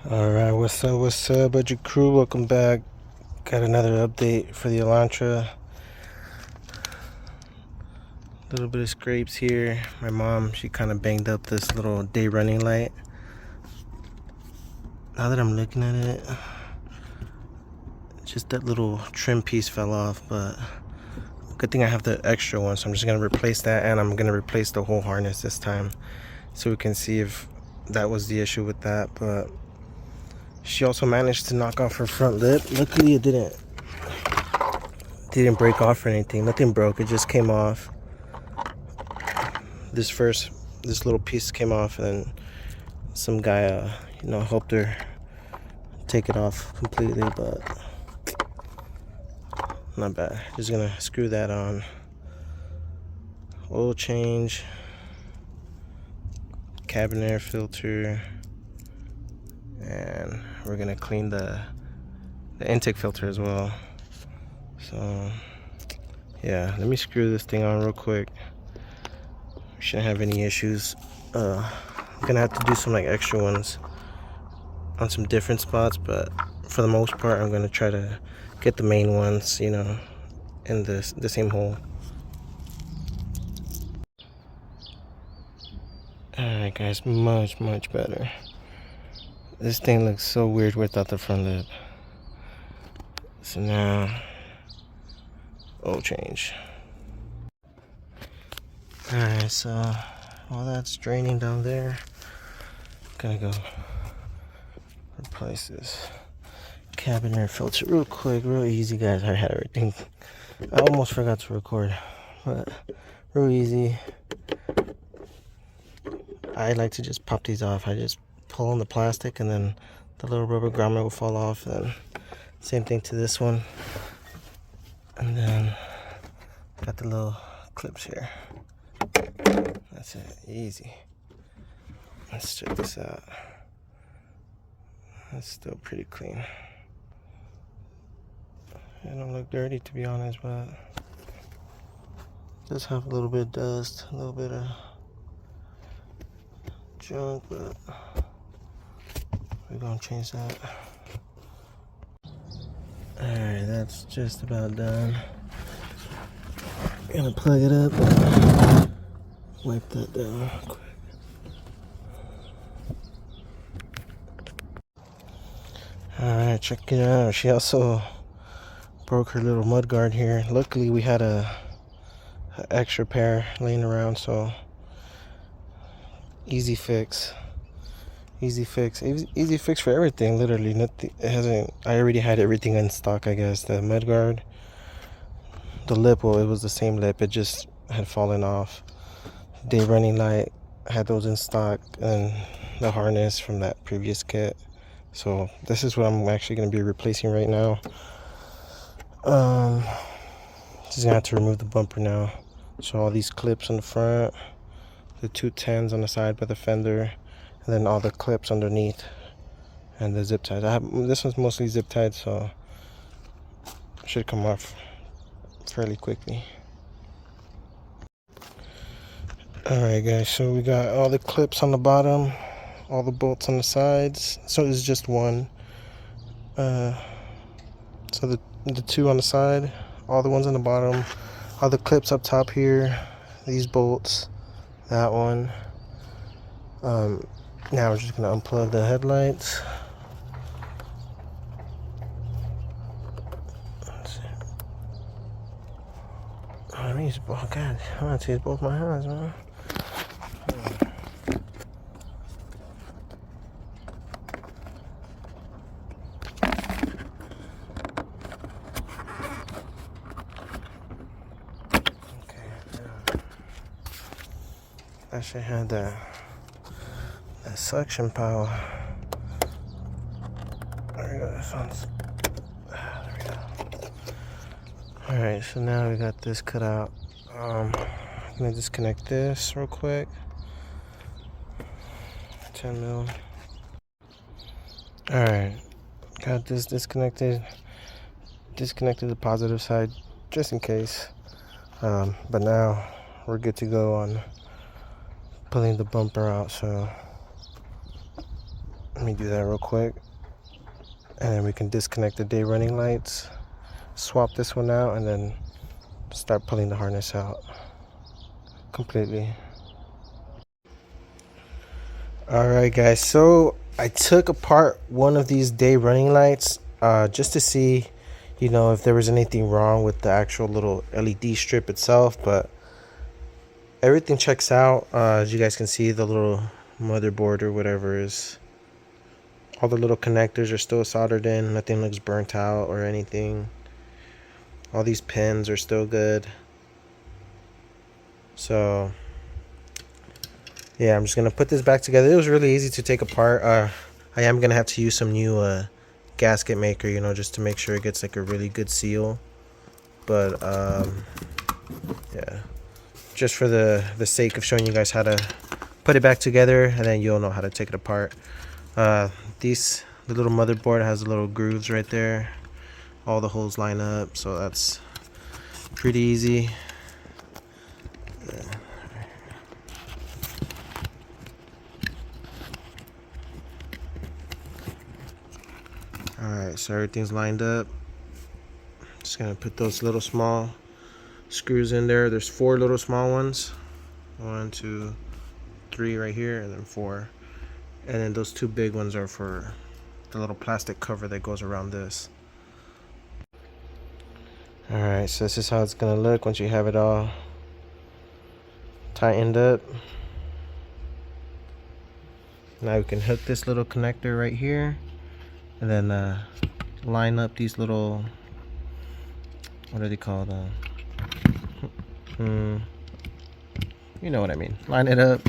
Alright, what's up, budget crew? Welcome back. Got another update for the Elantra. A little bit of scrapes here. My mom, she kind of banged up this little day running light. Now that I'm looking at it, just that little trim piece fell off, but good thing I have the extra one, so I'm just gonna replace that, and I'm gonna replace the whole harness this time so we can see if that was the issue with that. But she also managed to knock off her front lip. Luckily it didn't break off or anything. Nothing broke, it just came off. This little piece came off, and then some guy helped her take it off completely, but not bad. Just gonna screw that on. Oil change, cabin air filter, and we're gonna clean the intake filter as well. So yeah, let me screw this thing on real quick. We shouldn't have any issues. I'm gonna have to do some extra ones on some different spots, but for the most part I'm gonna try to get the main ones in the same hole. Alright guys, much better. This thing looks so weird without the front lip. So now oil change. Alright, so while that's draining down there, I'm gonna go replace this cabin air filter real quick, real easy guys. I had everything. I almost forgot to record, but real easy. I like to just pop these off. I just pull on the plastic and then the little rubber grommet will fall off. And same thing to this one. And then got the little clips here. That's it, easy. Let's check this out. It's still pretty clean. It don't look dirty to be honest, but does have a little bit of dust, a little bit of junk, but we're gonna change that. Alright, that's just about done. Gonna plug it up. Wipe that down quick. Alright, check it out. She also broke her little mud guard here. Luckily we had a extra pair laying around, so easy fix for everything. Literally nothing. It hasn't. I already had everything in stock, I guess. The mud guard, the lip, well, it was the same lip, it just had fallen off. Day running light, had those in stock, and the harness from that previous kit. So this is what I'm actually going to be replacing right now. Just gonna have to remove the bumper now. So all these clips on the front, the 210s on the side by the fender, and then all the clips underneath, and the zip ties. This one's mostly zip tied, so it should come off fairly quickly. Alright guys, so we got all the clips on the bottom, all the bolts on the sides. So it's just one. So the two on the side, all the ones on the bottom, all the clips up top here, these bolts, that one. Now we're just gonna unplug the headlights. Let's see. I need to, oh God, I want to use both my hands, man. I should have that suction power. There we go, this one's, there we go. Alright, so now we got this cut out. I'm gonna disconnect this real quick. 10 mil. Alright, got this disconnected. Disconnected the positive side just in case. But now we're good to go on pulling the bumper out. So Let me do that real quick. And then we can disconnect the day running lights, swap this one out, and then start pulling the harness out completely. Alright guys, so I took apart one of these day running lights just to see, you know, if there was anything wrong with the actual little LED strip itself, but everything checks out. As you guys can see, the little motherboard or whatever is, all the little connectors are still soldered in, nothing looks burnt out or anything. All these pins are still good. So yeah, I'm just gonna put this back together. It was really easy to take apart. I am gonna have to use some new gasket maker, you know, just to make sure it gets like a really good seal. But yeah, just for the sake of showing you guys how to put it back together, and then you'll know how to take it apart. The little motherboard has little grooves right there. All the holes line up, so that's pretty easy. Alright, so everything's lined up. Just gonna put those little small screws in there. There's 4 little small ones. 1, 2, 3 right here, and then 4. And then those 2 big ones are for the little plastic cover that goes around this. Alright, so this is how it's gonna look once you have it all tightened up. Now we can hook this little connector right here, and then line up these little, what are they called? You know what I mean. Line it up,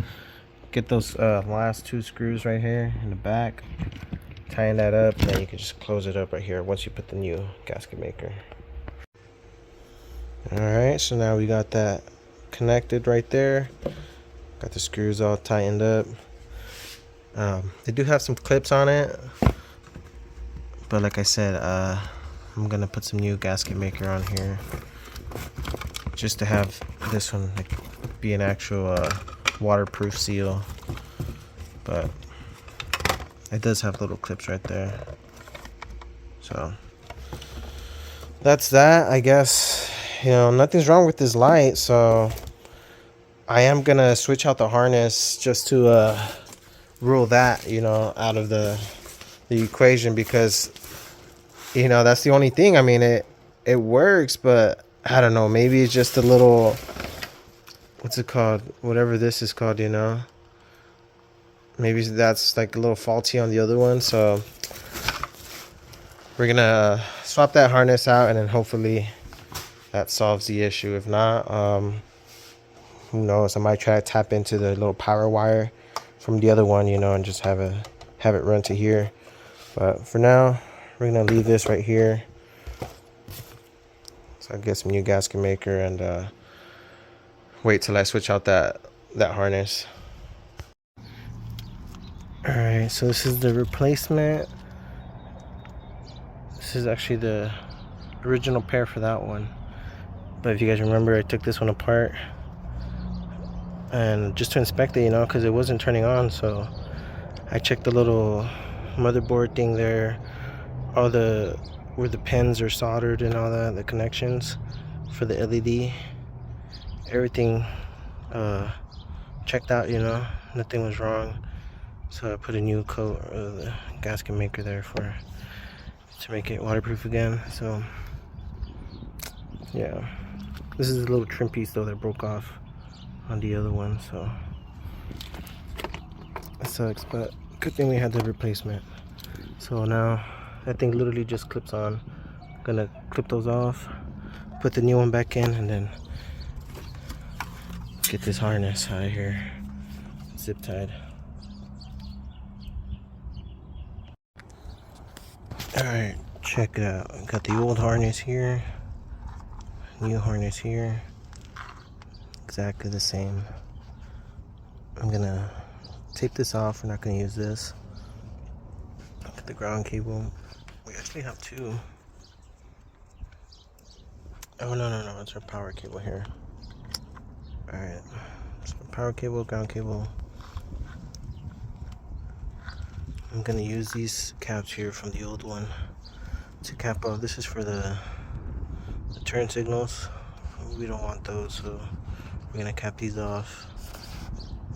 get those last 2 screws right here in the back, tighten that up, and then you can just close it up right here once you put the new gasket maker. Alright, so now we got that connected right there. Got the screws all tightened up. They do have some clips on it, but like I said, I'm gonna put some new gasket maker on here just to have this one like be an actual waterproof seal. But it does have little clips right there, so that's that. I guess, you know, nothing's wrong with this light, so I am gonna switch out the harness just to rule that, you know, out of the equation, because, you know, that's the only thing. I mean, it works, but I don't know, maybe it's just a little, what's it called, whatever this is called, you know, maybe that's like a little faulty on the other one. So we're gonna swap that harness out, and then hopefully that solves the issue. If not, who knows, I might try to tap into the little power wire from the other one, you know, and just have it run to here. But for now, we're gonna leave this right here. So I'll get some new gasket maker and wait till I switch out that harness. Alright, so this is the replacement. This is actually the original pair for that one. But if you guys remember, I took this one apart and just to inspect it, you know, because it wasn't turning on. So I checked the little motherboard thing there, all the where the pins are soldered and all that, the connections for the LED, everything checked out, you know, nothing was wrong. So I put a new coat of the gasket maker there to make it waterproof again. So yeah, this is a little trim piece though that broke off on the other one, so it sucks, but good thing we had the replacement. So now that thing literally just clips on. I'm gonna clip those off, put the new one back in, and then get this harness out of here, zip tied. Alright, check it out. Got the old harness here, new harness here, exactly the same. I'm gonna take this off. We're not gonna use this. Get the ground cable. We actually have 2. Oh no, it's our power cable here. Alright, so power cable, ground cable. I'm gonna use these caps here from the old one to cap off. This is for the turn signals. We don't want those, so we're gonna cap these off.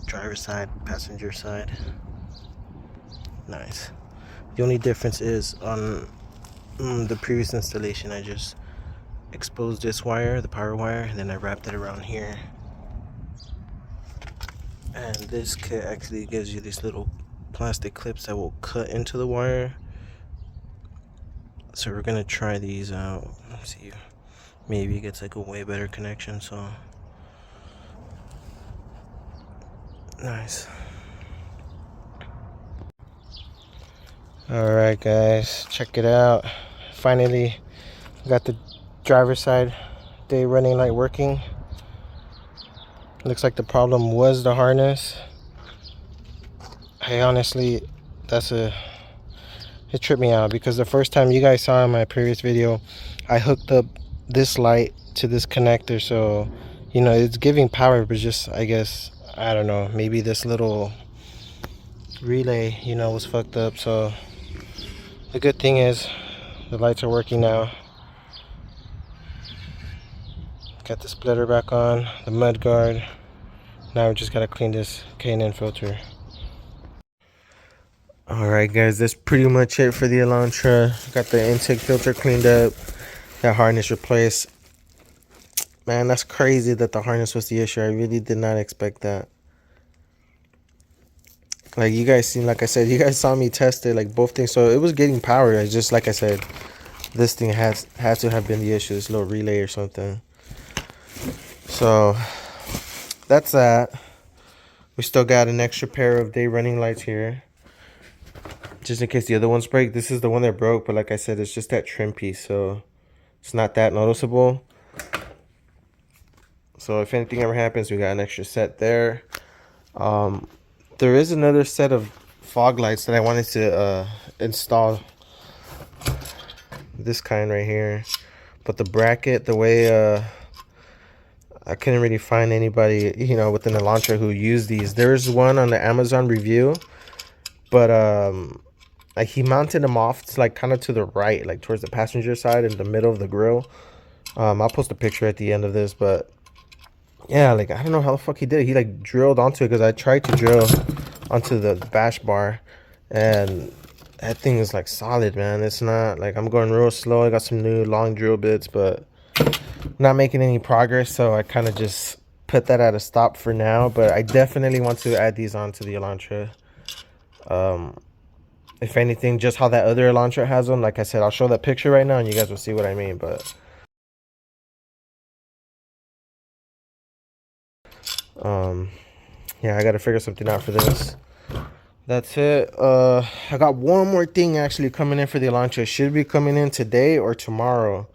Driver side, passenger side. Nice. The only difference is on the previous installation, I just exposed this wire, the power wire, and then I wrapped it around here. And this kit actually gives you these little plastic clips that will cut into the wire. So we're gonna try these out. Let's see, maybe it gets like a way better connection. So nice. All right, guys, check it out. Finally got the driver's side day running light working. Looks like the problem was the harness. I honestly, it tripped me out because the first time you guys saw in my previous video, I hooked up this light to this connector, so you know it's giving power, but just, I guess, I don't know, maybe this little relay, you know, was fucked up. So the good thing is the lights are working now. Got the splitter back on, the mud guard. Now we just gotta clean this K&N filter. Alright guys, that's pretty much it for the Elantra. Got the intake filter cleaned up, that harness replaced. Man, that's crazy that the harness was the issue. I really did not expect that. Like you guys seen, like I said, you guys saw me test it, like both things. So it was getting power. It's just like I said, this thing has to have been the issue, this little relay or something. So that's that. We still got an extra pair of day running lights here, just in case the other ones break. This is the one that broke, but like I said, it's just that trim piece, so it's not that noticeable. So if anything ever happens, we got an extra set there. There is another set of fog lights that I wanted to install. This kind right here, but the bracket, the way I couldn't really find anybody, you know, with an Elantra who used these. There's one on the Amazon review, but like he mounted them off like kind of to the right, like towards the passenger side in the middle of the grill. I'll post a picture at the end of this, but yeah, like I don't know how the fuck he did it. He like drilled onto it, because I tried to drill onto the bash bar, and that thing is like solid, man. It's not like, I'm going real slow. I got some new long drill bits, but not making any progress, so I kind of just put that at a stop for now. But I definitely want to add these on to the Elantra. If anything, just how that other Elantra has them, like I said, I'll show that picture right now and you guys will see what I mean. But yeah, I gotta figure something out for this. That's it. I got one more thing actually coming in for the Elantra. It should be coming in today or tomorrow.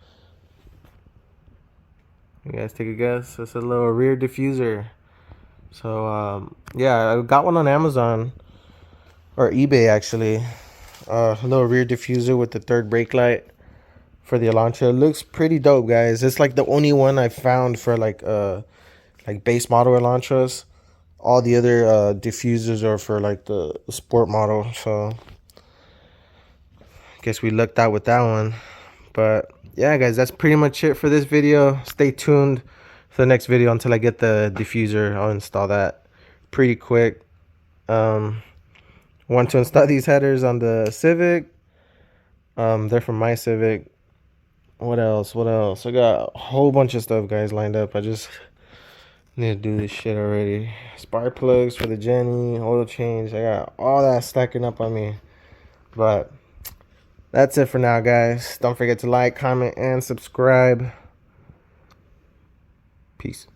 You guys take a guess. It's a little rear diffuser. So yeah, I got one on Amazon or eBay actually. A little rear diffuser with the third brake light for the Elantra. It looks pretty dope, guys. It's like the only one I found for like base model Elantras. All the other diffusers are for like the sport model. So I guess we lucked out with that one. But yeah, guys, that's pretty much it for this video. Stay tuned for the next video until I get the diffuser. I'll install that pretty quick. Want to install these headers on the Civic. They're from my Civic. What else? I got a whole bunch of stuff, guys, lined up. I just need to do this shit already. Spark plugs for the Jenny, oil change. I got all that stacking up on me. But that's it for now, guys. Don't forget to like, comment, and subscribe. Peace.